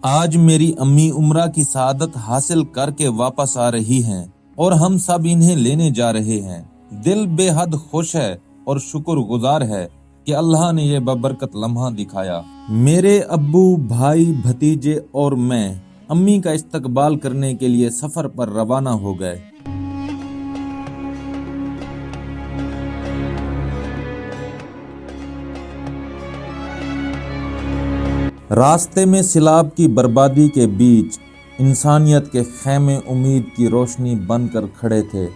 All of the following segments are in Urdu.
آج میری امی عمرہ کی سعادت حاصل کر کے واپس آ رہی ہیں اور ہم سب انہیں لینے جا رہے ہیں۔ دل بے حد خوش ہے اور شکر گزار ہے کہ اللہ نے یہ بابرکت لمحہ دکھایا۔ میرے ابو، بھائی، بھتیجے اور میں امی کا استقبال کرنے کے لیے سفر پر روانہ ہو گئے۔ راستے میں سیلاب کی بربادی کے بیچ انسانیت کے خیمے امید کی روشنی بن کر کھڑے تھے۔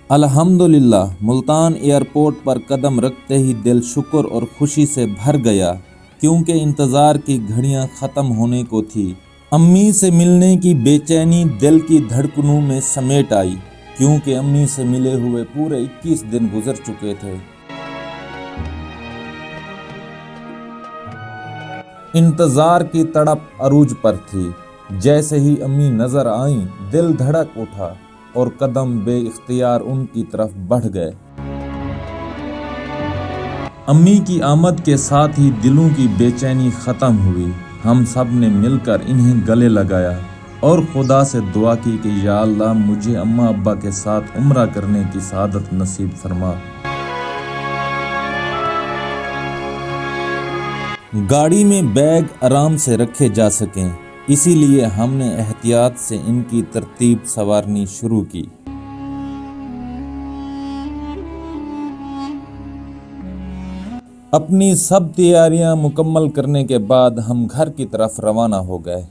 الحمدللہ ملتان ایئرپورٹ پر قدم رکھتے ہی دل شکر اور خوشی سے بھر گیا، کیونکہ انتظار کی گھڑیاں ختم ہونے کو تھی۔ امی سے ملنے کی بے چینی دل کی دھڑکنوں میں سمیٹ آئی، کیونکہ امی سے ملے ہوئے پورے 21 دن گزر چکے تھے۔ انتظار کی تڑپ عروج پر تھی۔ جیسے ہی امی نظر آئیں، دل دھڑک اٹھا اور قدم بے اختیار ان کی طرف بڑھ گئے۔ امی کی آمد کے ساتھ ہی دلوں کی بے چینی ختم ہوئی۔ ہم سب نے مل کر انہیں گلے لگایا اور خدا سے دعا کی کہ یا اللہ مجھے اماں ابا کے ساتھ عمرہ کرنے کی سعادت نصیب فرما۔ گاڑی میں بیگ آرام سے رکھے جا سکیں، اسی لیے ہم نے احتیاط سے ان کی ترتیب سنوارنی شروع کی۔ اپنی سب تیاریاں مکمل کرنے کے بعد ہم گھر کی طرف روانہ ہو گئے۔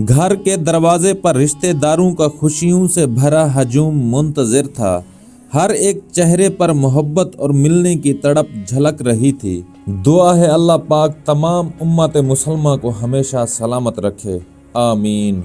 گھر کے دروازے پر رشتہ داروں کا خوشیوں سے بھرا ہجوم منتظر تھا۔ ہر ایک چہرے پر محبت اور ملنے کی تڑپ جھلک رہی تھی۔ دعا ہے اللہ پاک تمام امت مسلمہ کو ہمیشہ سلامت رکھے، آمین۔